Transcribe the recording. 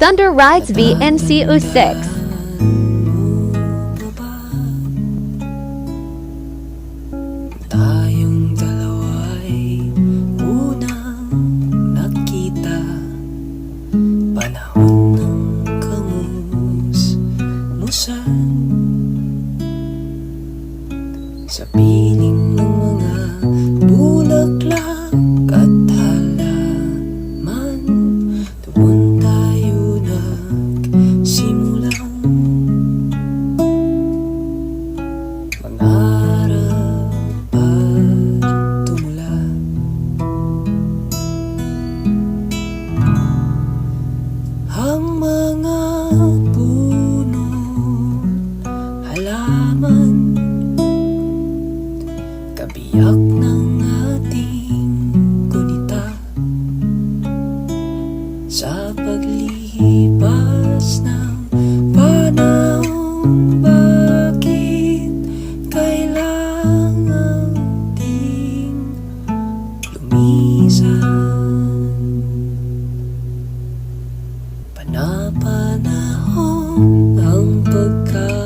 Thunder Rides VNCO6. Tayong dalawa'y unang nakita, panahon ng kamusmusan, sa piling ng mga bulaklak at halaman. Doon tayo nagsimulang mangarap at tumula. Ang mga puno, halaman, kabiyak ng ating gunita. Sa paglipas ng panahon, bakit kailangan ding lumisan? Panapanahon ang pagkakas